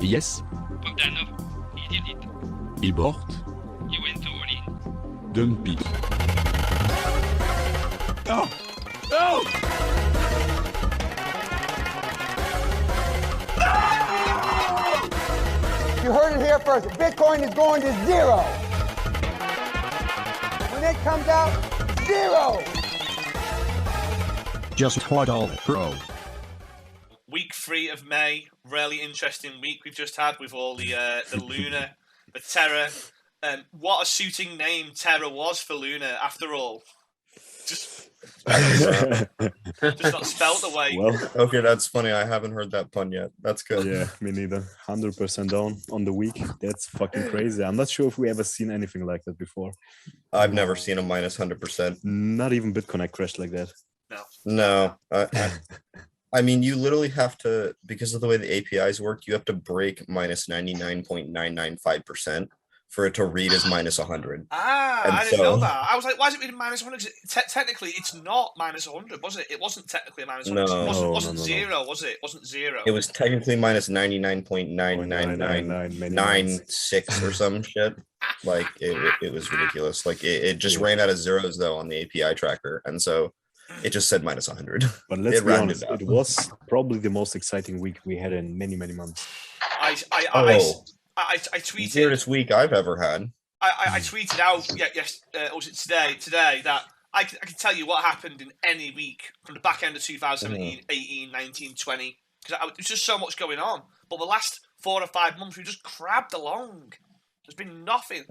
Yes. Bogdanov, he did it. Il bort. He went all in. Dumpy. No! No! You heard it here first. Bitcoin is going to zero. When it comes out, zero. Just hodl, bro. Week 3 of May, really interesting week we've just had with all the Luna, the Terra. What a suiting name Terra was for Luna, after all. Just not spelt the way. Well, Okay, that's funny. I haven't heard that pun yet. That's good. yeah, me neither. 100% down on the week. That's fucking crazy. I'm not sure if we ever seen anything like that before. I've never seen a minus 100%. Not even Bitcoin crashed like that. No. I mean, you literally have to, because of the way the APIs work, you have to break minus 99.995% for it to read as minus 100. I didn't know that. I was like, why is it reading minus 100? Technically, it's not minus 100, was it? It wasn't technically a minus 100. No. It wasn't zero, was it? It wasn't zero. It was technically minus 99.99996 or some shit. Like, it was ridiculous. Like, it just ran out of zeros, though, on the API tracker. And so it just said minus 100. But let's be honest, it was probably the most exciting week we had in many, many months. I tweeted. Weirdest week I've ever had. I tweeted out, or was it today, that I can tell you what happened in any week from the back end of 2017, 18, 19, 20, because there's just so much going on. But the last 4 or 5 months, we just crabbed along. There's been nothing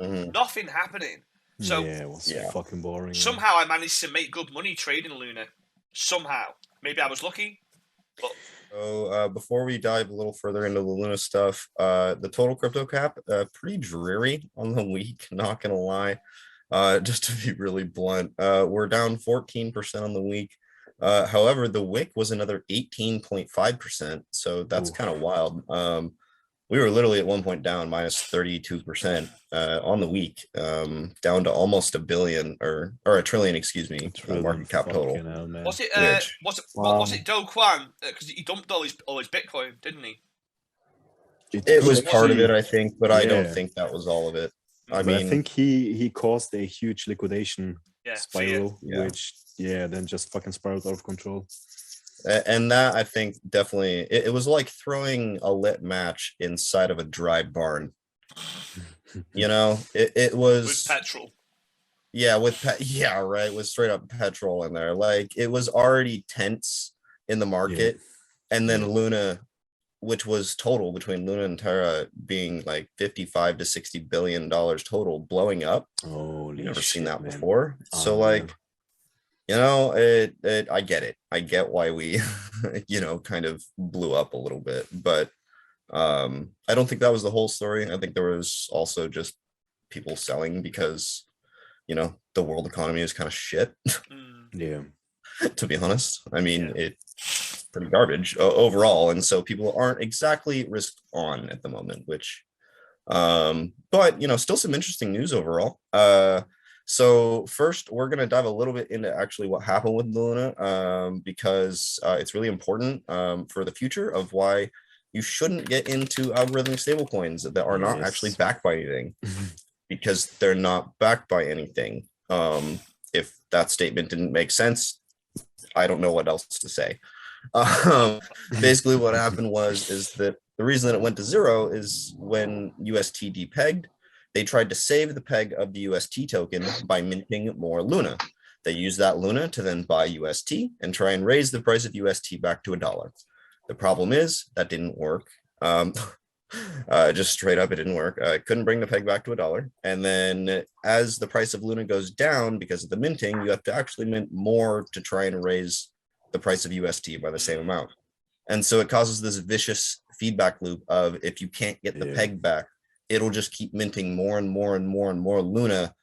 happening. So yeah, it was fucking boring. Somehow I managed to make good money trading Luna. Somehow. Maybe I was lucky, but... So before we dive a little further into the Luna stuff, the total crypto cap, pretty dreary on the week, not gonna lie. Just to be really blunt, we're down 14% on the week. However, the wick was another 18.5%, so that's kind of wild. We were literally at one point down minus 32% on the week, down to almost $1 billion or $1 trillion, excuse me, market cap total. Was it Do Kwon? Because he dumped all his Bitcoin, didn't he? It was part of it, I think, but I don't think that was all of it. I think he caused a huge liquidation spiral, which then just fucking spiraled out of control. And that, I think, definitely, it was like throwing a lit match inside of a dry barn. You know, it was... With petrol. Yeah, with straight up petrol in there. Like, it was already tense in the market. And then Luna, which was total between Luna and Terra being like $55 to $60 billion total, blowing up. Oh, never seen that before. So, like... You know, I get it. I get why we, kind of blew up a little bit. But I don't think that was the whole story. I think there was also just people selling because, the world economy is kind of shit. Yeah. To be honest. I mean, it's pretty garbage overall. And so people aren't exactly risk on at the moment, which, but, still some interesting news overall. So first, we're going to dive a little bit into actually what happened with Luna, because it's really important for the future of why you shouldn't get into algorithmic stablecoins that are not actually backed by anything, because they're not backed by anything. If that statement didn't make sense, I don't know what else to say. Basically, what happened is that the reason that it went to zero is when UST depegged. They tried to save the peg of the UST token by minting more Luna. They used that Luna to then buy UST and try and raise the price of UST back to $1. The problem is that didn't work. Just straight up, it didn't work. Couldn't bring the peg back to $1. And then as the price of Luna goes down because of the minting, you have to actually mint more to try and raise the price of UST by the same amount. And so it causes this vicious feedback loop of if you can't get the peg back, it'll just keep minting more and more and more and more Luna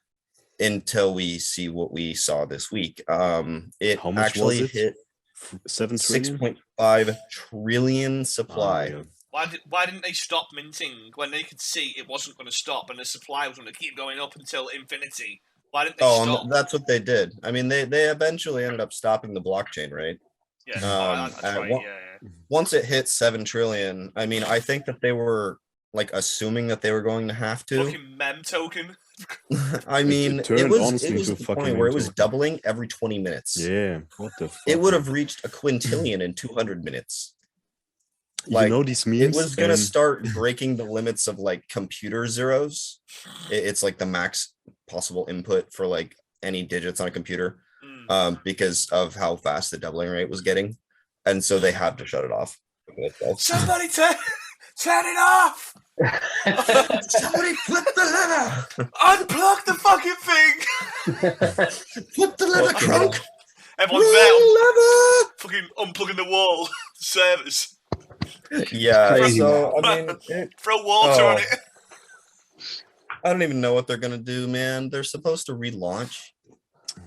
until we see what we saw this week. It actually hit 6.5 trillion supply. Why didn't they stop minting when they could see it wasn't going to stop and the supply was going to keep going up until infinity? Why didn't they stop? That's what they did. I mean, they eventually ended up stopping the blockchain, right? Yeah, that's right. once it hit 7 trillion, I mean, I think that they were like assuming that they were going to have to. Fucking meme token. I mean, It turned it was honestly to into a the fucking point where it meme was token. doubling every 20 minutes. Yeah, what the fuck? It would have reached a quintillion in 200 minutes. You know these memes? It was gonna start breaking the limits of like computer zeros. It's like the max possible input for like any digits on a computer, because of how fast the doubling rate was getting, and so they had to shut it off. Somebody turn it off! Somebody flip the lever! Unplug the fucking thing! Flip the lever, crunk! Everyone's there, fucking unplugging the wall. Servers. Yeah, Crazy, so I mean, Throw water on it. I don't even know what they're gonna do, man. They're supposed to relaunch,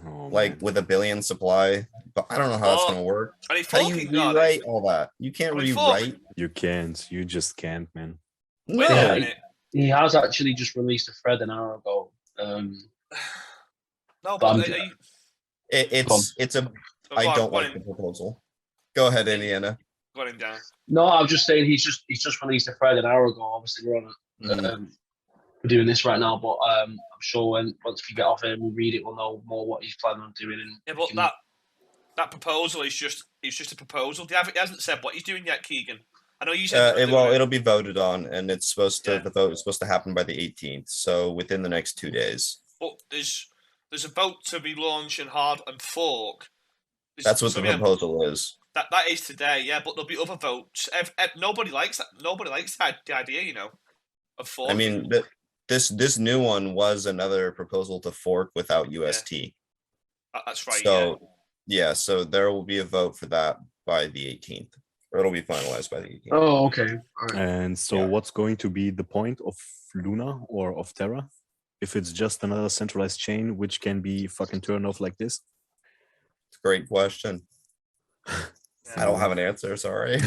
man. with a billion supply, but I don't know how that's gonna work. Are they How do you talking about rewrite it? all that? You can't Are they rewrite. You can't. You just can't, man. Wait No. a minute. He has actually just released a thread an hour ago. No, But but I'm- are you, It's a. I don't like the proposal. Go ahead, Indiana. got him down. No, I was just saying he's just released a thread an hour ago. Obviously, we're on Mhm. we're doing this right now, but I'm sure once we get off here and we read it, we'll know more what he's planning on doing. And Yeah, but that proposal is just a proposal. He hasn't said what he's doing yet, Keegan. I know you said. It'll be voted on, and it's supposed to. Yeah. The vote is supposed to happen by the 18th, so within the next 2 days. But there's a vote to relaunch and hard and fork. That's what the proposal is. That is today, yeah. But there'll be other votes. Nobody likes that. Nobody likes the idea, of fork. I mean, this new one was another proposal to fork without UST. That's right. So yeah, so there will be a vote for that by the 18th, or it'll be finalized by the 18th. oh, okay. All right. And so, Yeah. what's going to be the point of Luna or of Terra? If it's just another centralized chain which can be fucking turned off like this? It's a great question. I don't have an answer. Sorry.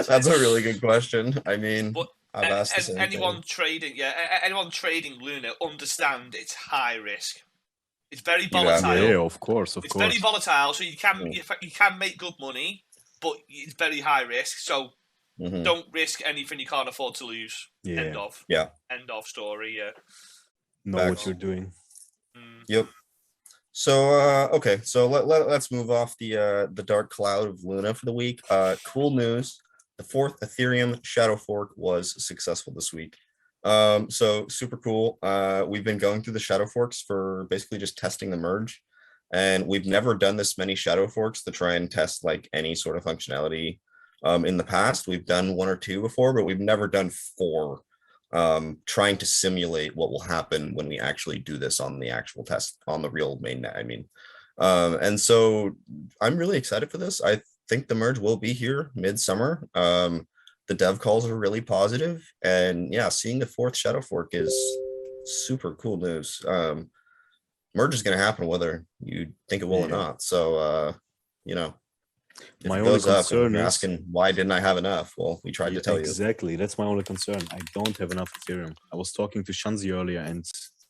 That's a really good question. I mean, But I've asked the same anyone thing. trading, anyone trading Luna understand it's high risk. It's very Yeah, volatile. Yeah, of course. It's very volatile, so you can make good money, but it's very high risk. So Mhm. don't risk anything you can't afford to lose. Yeah. End of. Yeah. End of story. Yeah. Know Facts. what you're doing. Yep. So okay, so let's move off the dark cloud of Luna for the week. Cool news: the 4th Ethereum shadow fork was successful this week. So super cool. We've been going through the shadow forks for basically just testing the merge, and we've never done this many shadow forks to try and test like any sort of functionality. In the past, we've done 1 or 2 before, but we've never done 4. Trying to simulate what will happen when we actually do this on the actual test on the real mainnet. I mean, and so I'm really excited for this. I think the merge will be here midsummer. The dev calls are really positive, and yeah, seeing the 4th shadow fork is super cool news. Merge is going to happen whether you think it will or not. So, if My it only goes up and concern you're is asking why didn't I have enough? Well, we tried to tell you. Exactly. That's my only concern. I don't have enough Ethereum. I was talking to Shanzi earlier, and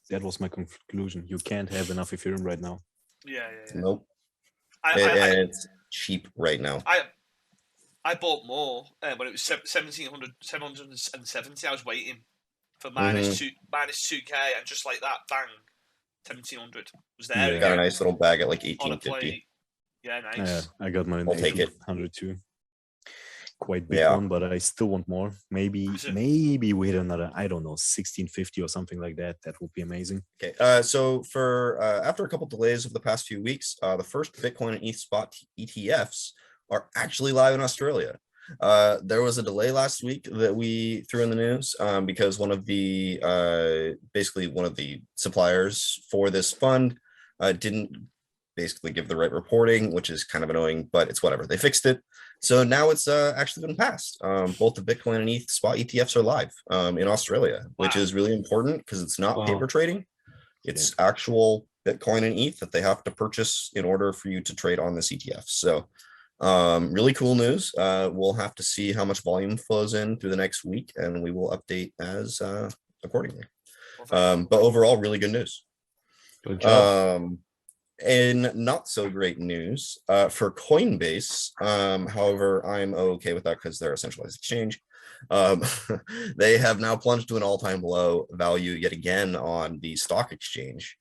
that was my conclusion. You can't have enough Ethereum right now. Yeah. Nope. I It's cheap right now. I bought more when it was 770. I was waiting for minus 2K, and just like that, bang, 1700 was there. Yeah. Got a nice little bag at like on a 1850. plate. Yeah, nice. Yeah, I got mine. I'll take it. 102. Quite big Yeah. one, but I still want more. Maybe wait another, I don't know, 1650 or something like that. That would be amazing. Okay. So for after a couple delays over the past few weeks, the first Bitcoin and ETH spot ETFs are actually live in Australia. There was a delay last week that we threw in the news because one of the suppliers for this fund didn't basically give the right reporting, which is kind of annoying, but it's whatever. They fixed it. So now it's actually been passed. Both the Bitcoin and ETH spot ETFs are live in Australia, which is really important because it's not paper trading. It's actual Bitcoin and ETH that they have to purchase in order for you to trade on this ETF. So really cool news. We'll have to see how much volume flows in through the next week, and we will update as accordingly. But overall, really good news. Good job. In not so great news, for Coinbase, however, I'm okay with that because they're a centralized exchange. They have now plunged to an all-time low value yet again on the stock exchange.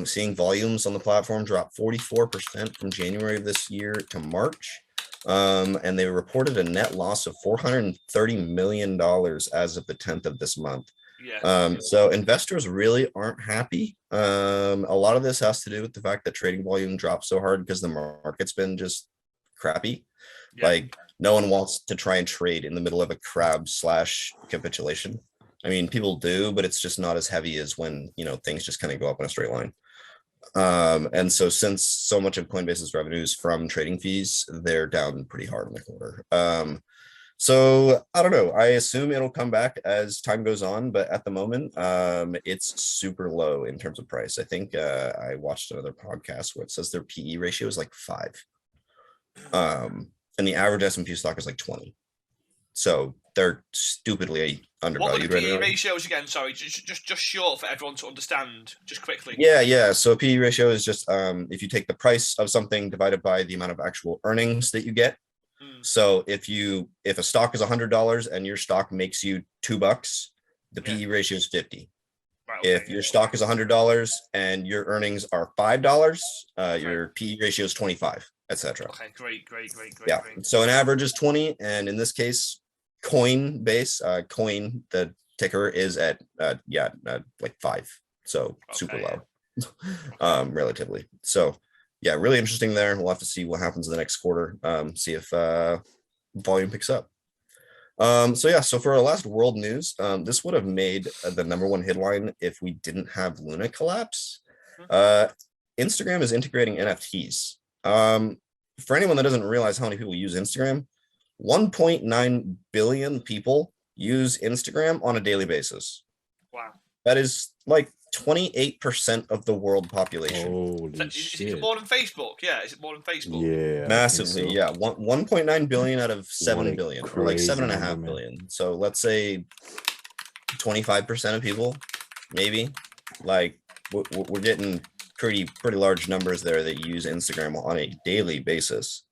Seeing volumes on the platform drop 44% from January of this year to March. And they reported a net loss of $430 million as of the 10th of this month. Yeah. So investors really aren't happy. A lot of this has to do with the fact that trading volume dropped so hard because the market's been just crappy. Yeah. Like no one wants to try and trade in the middle of a crab / capitulation. I mean, people do, but it's just not as heavy as when, things just kind of go up in a straight line. And so since so much of Coinbase's revenues from trading fees, they're down pretty hard in the quarter. So I don't know. I assume it'll come back as time goes on, but at the moment, it's super low in terms of price. I think I watched another podcast where it says their PE ratio is like 5. And the average S&P stock is like 20. So they're stupidly undervalued What were the right PE now. ratios again? Sorry, just short for everyone to understand, just quickly. Yeah. So PE ratio is just if you take the price of something divided by the amount of actual earnings that you get. So if a stock is $100 and your stock makes you $2, the PE ratio is 50. Right, If your stock is $100 and your earnings are $5, your PE ratio is 25, etc. Okay, great. Yeah. So an average is 20, and in this case, Coinbase, coin, the ticker is at like 5. So super low, relatively. So yeah, really interesting there. We'll have to see what happens in the next quarter. See if volume picks up. So for our last world news, this would have made the #1 headline if we didn't have Luna collapse. Instagram is integrating NFTs. For anyone that doesn't realize how many people use Instagram, 1.9 billion people use Instagram on a daily basis. Wow. That is like 28% of the world population. Holy Is shit. it more than Facebook? Yeah, is it more than Facebook? Yeah. Massively, yeah. 1.9 billion out of 7 billion, or like crazy 7.5 number, man. billion. So let's say 25% of people, maybe. Like we're getting pretty large numbers there that use Instagram on a daily basis.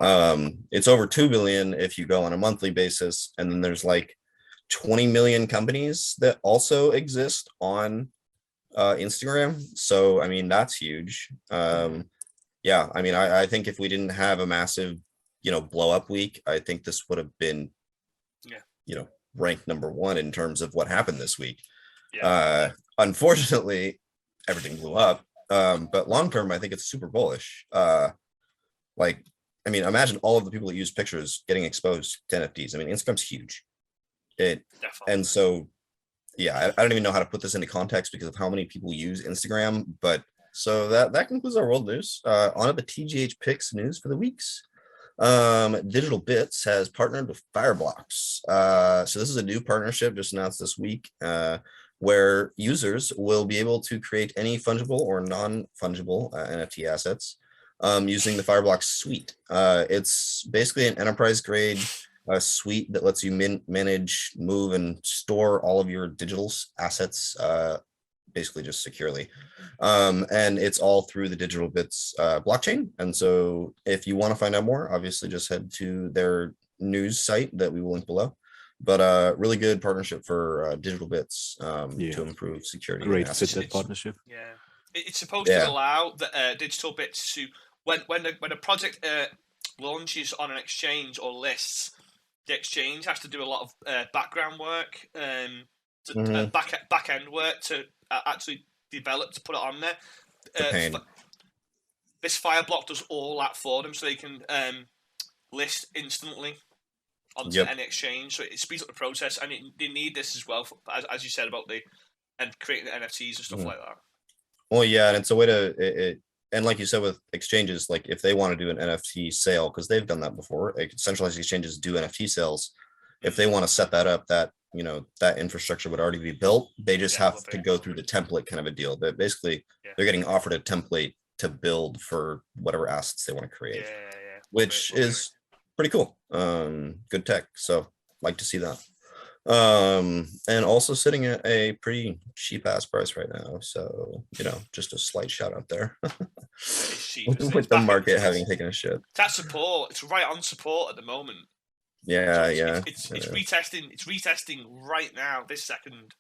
It's over 2 billion if you go on a monthly basis, and then there's like 20 million companies that also exist on Instagram. So I mean, that's huge. Yeah, I mean, I think if we didn't have a massive blow up week, I think this would have been ranked #1 in terms of what happened this week. Unfortunately, everything blew up, but long term I think it's super bullish. I mean, imagine all of the people that use pictures getting exposed to NFTs. I mean, Instagram's huge. And so, yeah, I don't even know how to put this into context because of how many people use Instagram. But so that concludes our world news. On to the TGH picks news for the weeks. Digital Bits has partnered with Fireblocks. So this is a new partnership just announced this week, where users will be able to create any fungible or non-fungible NFT assets using the Fireblocks suite. It's basically an enterprise grade suite that lets you manage, move, and store all of your digital assets basically just securely. And it's all through the Digital Bits blockchain. And so if you want to find out more, obviously just head to their news site that we will link below. But really good partnership for Digital Bits to improve security. Great fit, that partnership. Yeah, it's supposed to allow the Digital Bits to when a project launches on an exchange or lists, the exchange has to do a lot of background work, back end work to actually develop to put it on there. This Fireblock does all that for them, so they can list instantly onto any exchange. So it speeds up the process, and they need this as well, as you said about creating the NFTs and stuff like that. Well, yeah, and it's a way to and like you said with exchanges, like if they want to do an NFT sale, because they've done that before, centralized exchanges do NFT sales. If they want to set that up, that that infrastructure would already be built. They just have to go through the template kind of a deal. But basically, they're getting offered a template to build for whatever assets they want to create, which is pretty cool. Good tech. So like to see that. And also sitting at a pretty cheap ass price right now. So, just a slight shout out there. It's cheap. With the market having taken a shit. It's at support. It's right on support at the moment. Yeah, It's retesting. It's retesting right now, this second.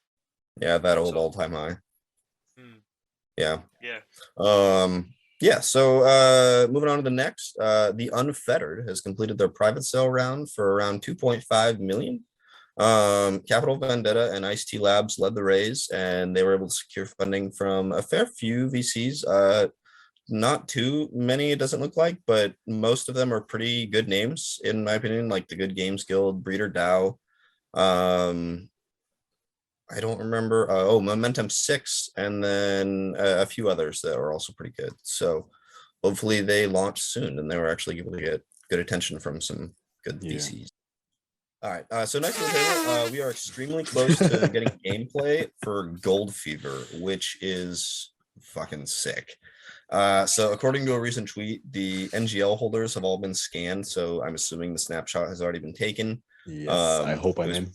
Yeah, that all-time high. Yeah. Yeah. So moving on to the next, the Unfettered has completed their private sale round for around 2.5 million. Capital Vendetta and Ice-T Labs led the raise, and they were able to secure funding from a fair few VCs. Not too many, it doesn't look like, but most of them are pretty good names, in my opinion, like the Good Games Guild, Breeder DAO. I don't remember. Momentum 6, and then a few others that are also pretty good. So hopefully they launch soon, and they were actually able to get good attention from some good VCs. All right. So next on the table, we are extremely close to getting gameplay for Gold Fever, which is fucking sick. So according to a recent tweet, the NGL holders have all been scanned. So I'm assuming the snapshot has already been taken. Yes, I hope I'm in.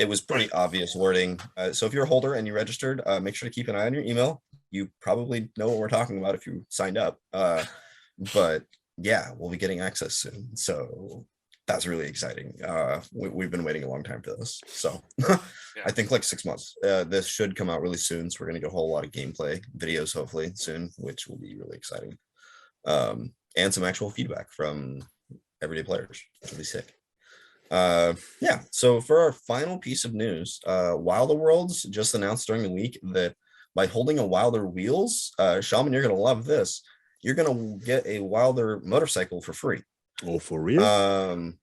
It was pretty obvious wording. So if you're a holder and you registered, make sure to keep an eye on your email. You probably know what we're talking about if you signed up. But yeah, we'll be getting access soon. So that's really exciting. We've been waiting a long time for this. So I think like 6 months. This should come out really soon. So we're going to get a whole lot of gameplay videos hopefully soon, which will be really exciting. And some actual feedback from everyday players, which will be sick. So for our final piece of news, Wilder Worlds just announced during the week that by holding a Wilder Wheels, Shaman, you're going to love this. You're going to get a Wilder motorcycle for free. Oh, for real? Really?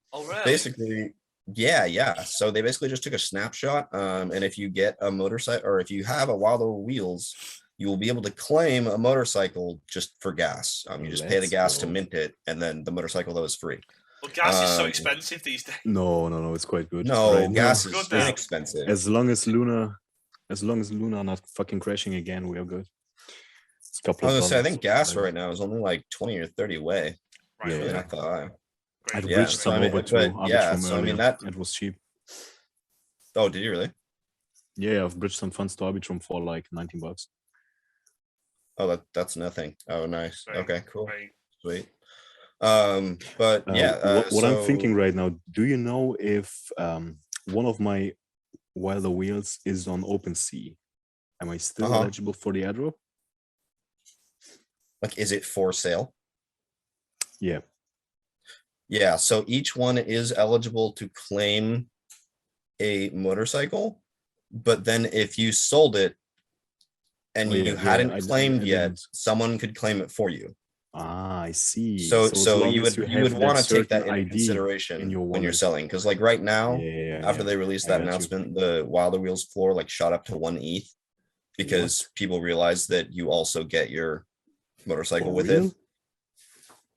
Basically, yeah. So they basically just took a snapshot. And if you get a motorcycle, or if you have a Wilder Wheels, you will be able to claim a motorcycle just for gas. You just pay the gas to mint it, and then the motorcycle though is free. Well, gas is so expensive these days. No, it's quite good. No, gas is inexpensive. As long as Luna not fucking crashing again, we are good. It's a couple I was gonna say, I think gas right now is only like 20 or 30 away. Right. Yeah. Really not that high. I'd bridged some over to Arbitrum earlier. that it was cheap. Oh, did you really? Yeah, I've bridged some funds to Arbitrum for like $19. Oh, that's nothing. Oh, nice. Right. Okay, cool. Right. Sweet. But yeah, what I'm thinking right now, do you know if one of my Wilder Wheels is on OpenSea? Am I still eligible for the airdrop? Like, is it for sale? Yeah. Yeah, so each one is eligible to claim a motorcycle, but then if you sold it and you hadn't claimed yet, someone could claim it for you. Ah, I see. So you would want to take that into consideration when you're selling, because like right now, after they released that announcement, the Wilder Wheels floor like shot up to 1 ETH because people realized that you also get your motorcycle with it.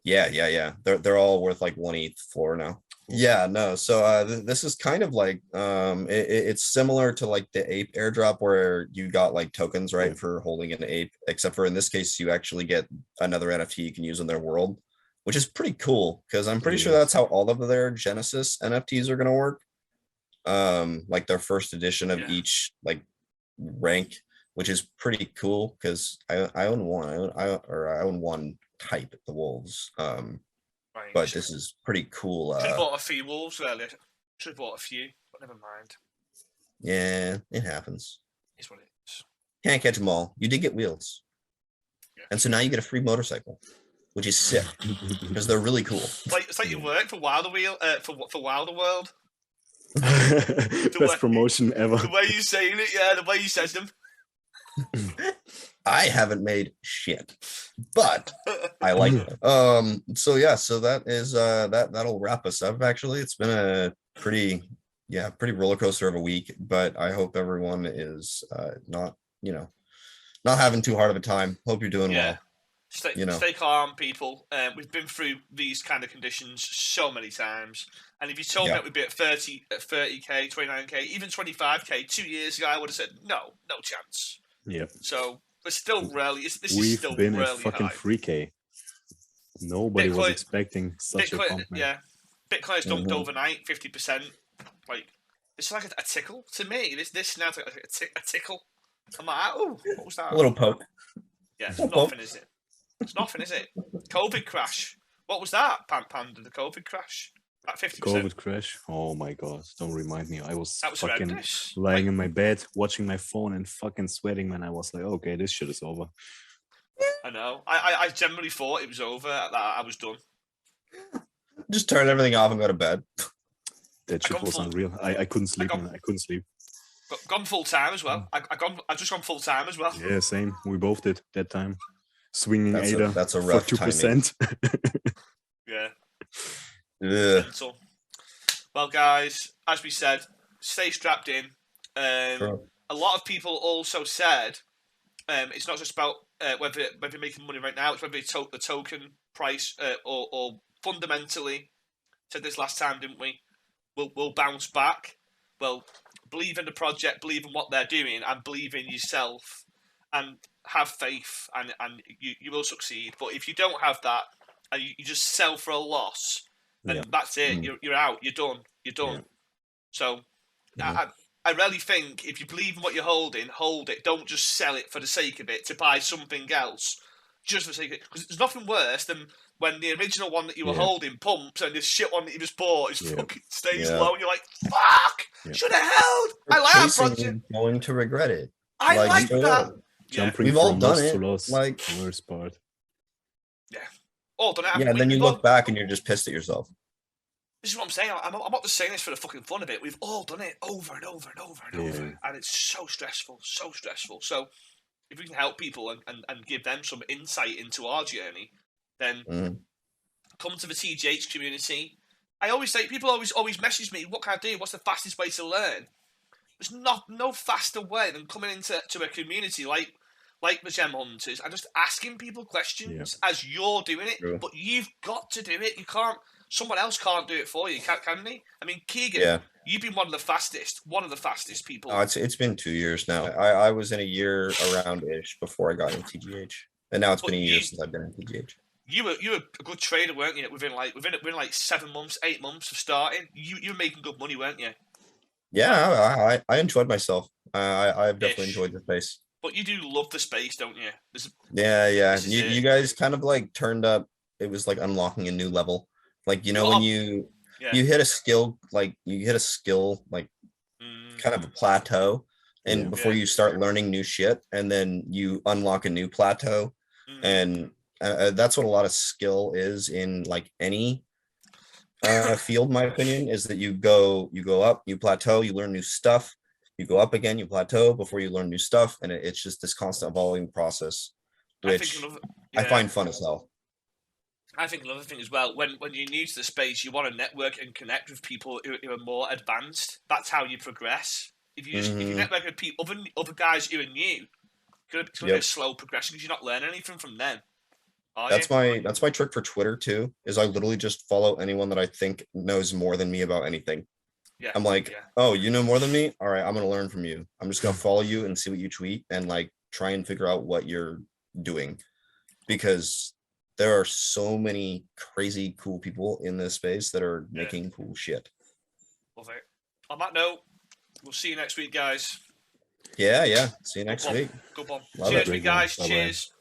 Yeah. They're all worth like 1 ETH floor now. Yeah, no. So this is kind of like it's similar to like the ape airdrop where you got like tokens, right, for holding an ape, except for in this case you actually get another NFT you can use in their world, which is pretty cool because I'm pretty sure that's how all of their Genesis NFTs are going to work. Like their first edition of each like rank, which is pretty cool because I own one. I own one type, the Wolves. But this is pretty cool. Should have bought a few Wolves earlier. Should have bought a few, but never mind. Yeah, it happens. It's what it is. Can't catch them all. You did get wheels. Yeah. And so now you get a free motorcycle, which is sick because they're really cool. It's like you work for Wilder for Wilder World. Best promotion ever. The way you saying it, the way you says them. I haven't made shit, but I like it. So that is that'll wrap us up. Actually, it's been a pretty roller coaster of a week, but I hope everyone is not having too hard of a time. Hope you're doing well. Stay calm, people. We've been through these kind of conditions so many times, and if you told me it would be at 30k, 29k, even 25k 2 years ago, I would have said no chance. Yep. So but still rarely. We've been at fucking 3K. Nobody was expecting such a pump, man. Yeah, Bitcoin's dumped overnight 50%. Like It's like a tickle to me. This sounds like a tickle. I'm like, oh, what was that? A little poke. Yeah, it's little poke. nothing, is it? It's nothing, is it? COVID crash. What was that, Panda? The COVID crash? Like 50%. COVID crash. Oh my god! Don't remind me. I was That was fucking horrendous. lying in my bed, watching my phone, and fucking sweating. Man, I was like, okay, this shit is over. I know. I generally thought it was over. That I was done. Just turn everything off and go to bed. That shit gone was full- unreal. I couldn't sleep. gone- Man. I couldn't sleep. Gone full time as well. I just gone full time as well. Yeah, same. We both did that time. Swinging That's Ada a for rough 2%. Yeah. Ugh. Mental. Well, guys, as we said, stay strapped in. Sure. A lot of people also said it's not just about whether you're making money right now, it's whether the token price or fundamentally, said this last time, didn't we? We'll bounce back. Well, believe in the project, believe in what they're doing, and believe in yourself, and have faith, and you will succeed. But if you don't have that, and you just sell for a loss, then that's it. You're out. You're done. Yeah. So, I really think if you believe in what you're holding, hold it. Don't just sell it for the sake of it to buy something else, just for the sake of it. Because there's nothing worse than when the original one that you were holding pumps and this shit one that you just bought is fucking stays low, and you're like, fuck, should have held. I like that project. Going to regret it. I like that. Jumping We've all from done loss it. to loss. Like, the worst part. Yeah. All done it. Yeah, and then you look back and you're just pissed at yourself. This is what I'm saying. I'm not just saying this for the fucking fun of it. We've all done it over and over and over and over. And it's so stressful, so stressful. So if we can help people and give them some insight into our journey, then come to the TGH community. I always say, people always message me, what can I do? What's the fastest way to learn? There's no faster way than coming into a community like the Gem Hunters and just asking people questions as you're doing it. True. But you've got to do it. You can't. Someone else can't do it for you, can they? I mean, Keegan, you've been one of the fastest people. Oh, it's been 2 years now. I was in a year around-ish before I got in TGH, and now it's been a year since I've been in TGH. You were a good trader, weren't you? Within 7 months, 8 months of starting, you were making good money, weren't you? Yeah, I enjoyed myself. I've definitely enjoyed the space. But you do love the space, don't you? Yeah. You guys kind of like turned up. It was like unlocking a new level. Like, you know, when you hit a skill, like kind of a plateau, and before you start learning new shit, and then you unlock a new plateau, and that's what a lot of skill is in like any field. My opinion is that you go up, you plateau, you learn new stuff, you go up again, you plateau before you learn new stuff, and it's just this constant evolving process, which I find fun as hell. I think another thing as well, when you're new to the space, you want to network and connect with people who are more advanced. That's how you progress. If you network with people, other guys who are new, it's going to be a slow progression because you're not learning anything from them. That's my trick for Twitter too, is I literally just follow anyone that I think knows more than me about anything. Yeah. I'm like, oh, you know more than me? All right, I'm going to learn from you. I'm just going to follow you and see what you tweet and like try and figure out what you're doing, because there are so many crazy cool people in this space that are making cool shit. Love it. On that note, we'll see you next week, guys. Yeah. See you next week. Good one. See you next week, guys. Cheers.